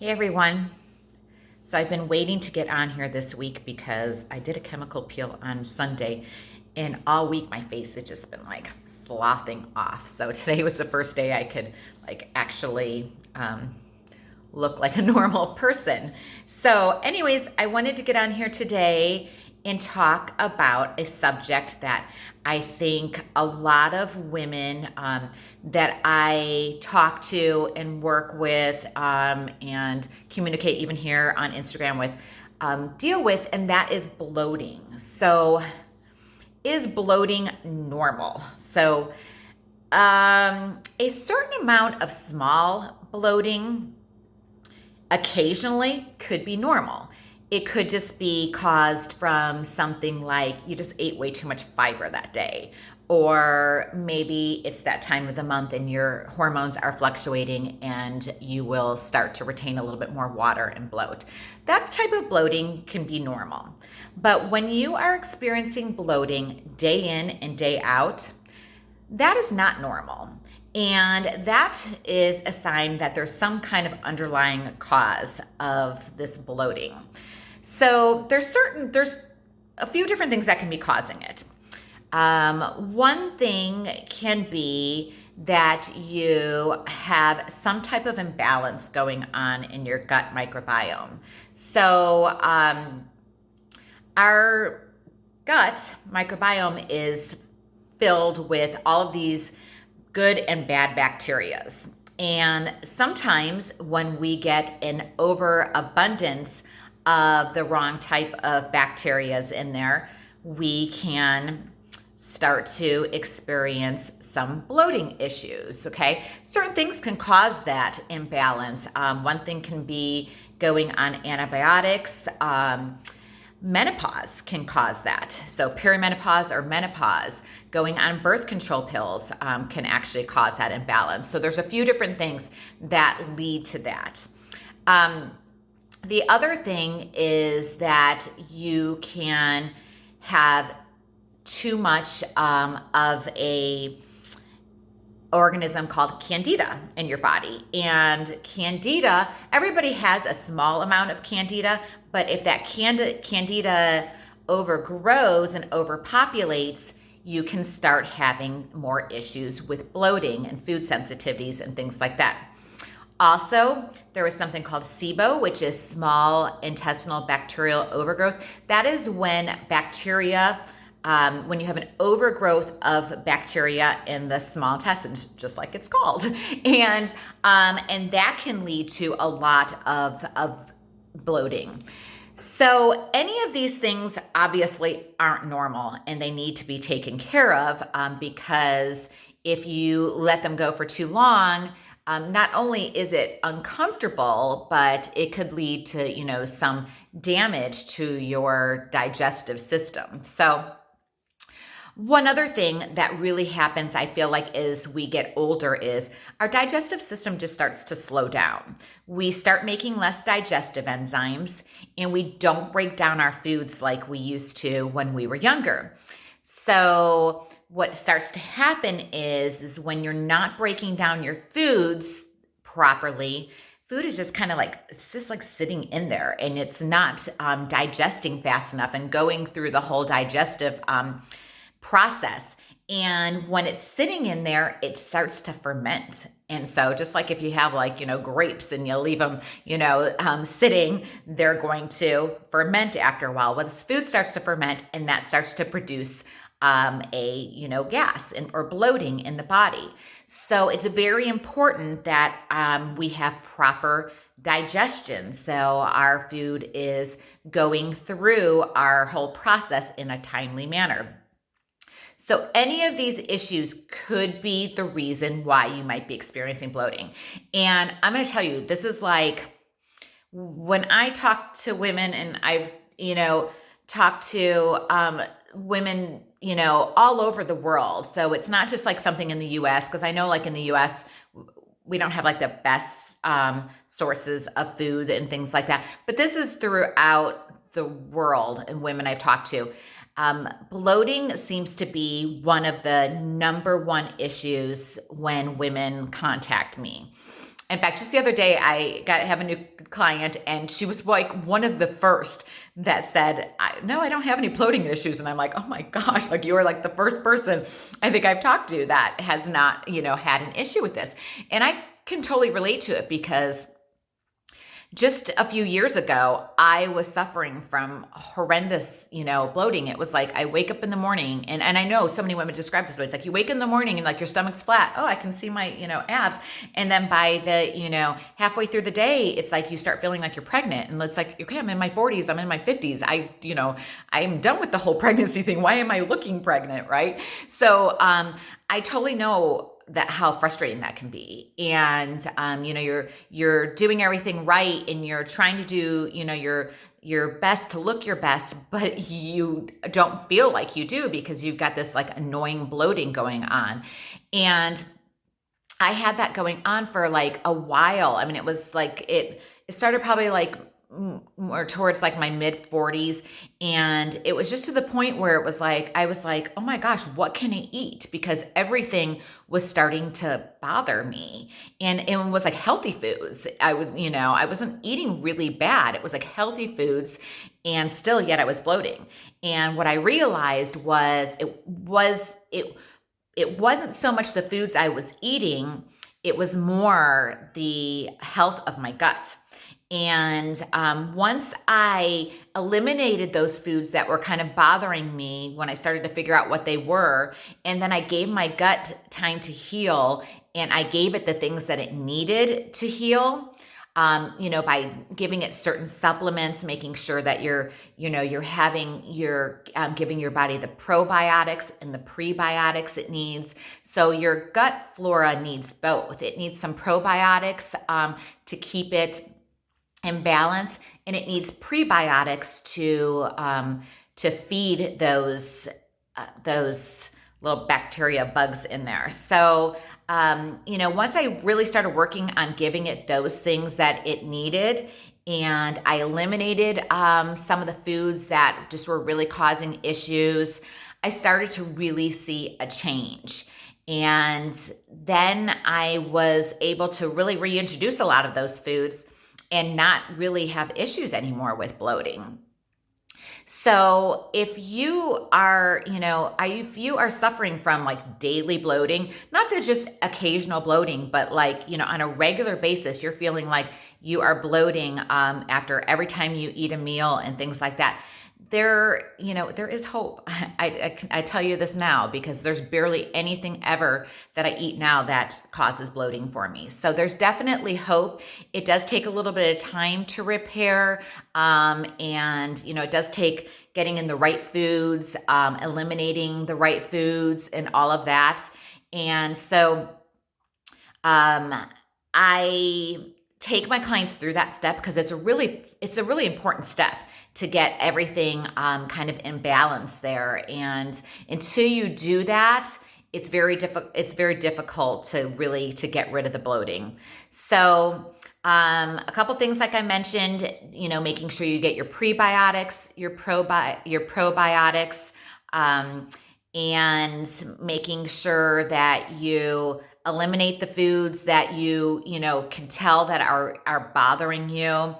Hey everyone. So I've been waiting to get on here this week because I did a chemical peel on Sunday and all week my face has just been like sloughing off. So today was the first day I could actually look like a normal person. So anyways, I wanted to get on here today and talk about a subject that I think a lot of women that I talk to and work with and communicate even here on Instagram with deal with, and that is bloating. So is bloating normal? So a certain amount of small bloating occasionally could be normal. It could just be caused from something like you just ate way too much fiber that day, or maybe it's that time of the month and your hormones are fluctuating and you will start to retain a little bit more water and bloat. That type of bloating can be normal. But when you are experiencing bloating day in and day out, that is not normal. And that is a sign that there's some kind of underlying cause of this bloating. So there's a few different things that can be causing it. One thing can be that you have some type of imbalance going on in your gut microbiome. So our gut microbiome is filled with all of these good and bad bacterias. And sometimes when we get an overabundance of the wrong type of bacterias in there, we can start to experience some bloating issues, okay? Certain things can cause that imbalance. One thing can be going on antibiotics. Menopause can cause that. So perimenopause or menopause, going on birth control pills can actually cause that imbalance. So there's a few different things that lead to that. The other thing is that you can have too much of a organism called candida in your body. And candida, everybody has a small amount of candida, but if that candida overgrows and overpopulates, you can start having more issues with bloating and food sensitivities and things like that. Also, there is something called SIBO, which is small intestinal bacterial overgrowth. That is when bacteria, when you have an overgrowth of bacteria in the small intestines, just like it's called, and that can lead to a lot of bloating. So any of these things obviously aren't normal and they need to be taken care of because if you let them go for too long, not only is it uncomfortable, but it could lead to, some damage to your digestive system. So one other thing that really happens, I feel like, as we get older is our digestive system just starts to slow down. We start making less digestive enzymes and we don't break down our foods like we used to when we were younger. So what starts to happen is when you're not breaking down your foods properly, food is just it's just like sitting in there and it's not digesting fast enough and going through the whole digestive process. And when it's sitting in there, it starts to ferment. And so just like if you have grapes and you leave them, sitting, they're going to ferment after a while. Well, this food starts to ferment and that starts to produce gas or bloating in the body. So it's very important that we have proper digestion. So our food is going through our whole process in a timely manner. So any of these issues could be the reason why you might be experiencing bloating. And I'm going to tell you, this is like when I talk to women and I've, talked to women, all over the world. So it's not just like something in the US, because I know in the US, we don't have the best sources of food and things like that. But this is throughout the world and women I've talked to. Bloating seems to be one of the number one issues when women contact me. In fact, just the other day, have a new client, and she was like one of the first that said, no, I don't have any bloating issues. And I'm like, oh my gosh, like you are like the first person I think I've talked to that has not, had an issue with this. And I can totally relate to it because just a few years ago, I was suffering from horrendous, bloating. It was like I wake up in the morning, and I know so many women describe this way. It's like you wake in the morning and like your stomach's flat. Oh, I can see my, abs. And then by the, halfway through the day, it's like you start feeling like you're pregnant. And it's like, okay, I'm in my 40s, I'm in my 50s. I'm done with the whole pregnancy thing. Why am I looking pregnant, right? So I totally know that how frustrating that can be. And you're doing everything right, and you're trying to do your best to look your best, but you don't feel like you do because you've got this like annoying bloating going on. And I had that going on for like a while. I mean, it was like it started probably like more towards like my mid 40s, and it was just to the point where it was like I was like, oh my gosh, what can I eat? Because everything was starting to bother me, and it was like healthy foods. I wasn't eating really bad. It was like healthy foods, and still yet I was bloating. And what I realized was it wasn't so much the foods I was eating, it was more the health of my gut. And once I eliminated those foods that were kind of bothering me, when I started to figure out what they were, and then I gave my gut time to heal, and I gave it the things that it needed to heal, by giving it certain supplements, making sure that you're giving your body the probiotics and the prebiotics it needs. So your gut flora needs both. It needs some probiotics to keep it in balance, and it needs prebiotics to feed those little bacteria bugs in there. So once I really started working on giving it those things that it needed, and I eliminated some of the foods that just were really causing issues, I started to really see a change. And then I was able to really reintroduce a lot of those foods and not really have issues anymore with bloating. So if you are, suffering from like daily bloating, not that just occasional bloating, but like, on a regular basis, you're feeling like you are bloating after every time you eat a meal and things like that, there is hope. I tell you this now because there's barely anything ever that I eat now that causes bloating for me. So there's definitely hope. It does take a little bit of time to repair. And it does take getting in the right foods, eliminating the right foods and all of that. And so I take my clients through that step because it's a really important step to get everything kind of in balance there. And until you do that, it's very difficult to get rid of the bloating. So a couple things like I mentioned, making sure you get your prebiotics, your probiotics, and making sure that you eliminate the foods that you can tell that are bothering you.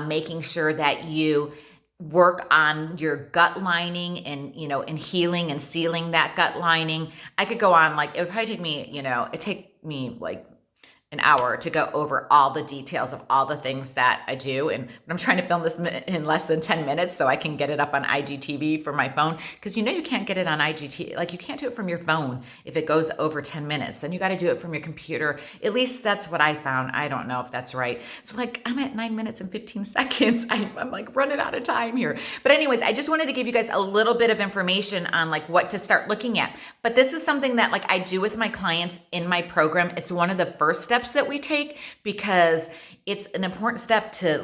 Making sure that you work on your gut lining and, and healing and sealing that gut lining. I could go on, like, it would probably take me, it'd take me like an hour to go over all the details of all the things that I do. And I'm trying to film this in less than 10 minutes so I can get it up on IGTV for my phone. Because you can't get it on IGTV. Like, you can't do it from your phone if it goes over 10 minutes. Then you got to do it from your computer. At least that's what I found. I don't know if that's right. So like, I'm at 9 minutes and 15 seconds. I'm like running out of time here. But anyways, I just wanted to give you guys a little bit of information on like what to start looking at. But this is something that like I do with my clients in my program. It's one of the first steps that we take because it's an important step to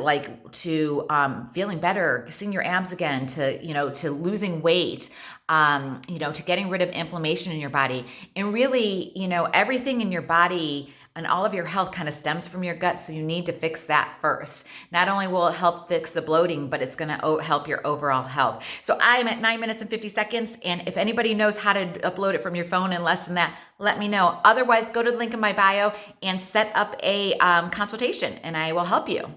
feeling better, seeing your abs again, to losing weight, to getting rid of inflammation in your body. And really, everything in your body and all of your health kind of stems from your gut. So you need to fix that first. Not only will it help fix the bloating, but it's going to help your overall health. So I'm at 9 minutes and 50 seconds. And if anybody knows how to upload it from your phone in less than that, let me know. Otherwise, go to the link in my bio and set up a consultation, and I will help you.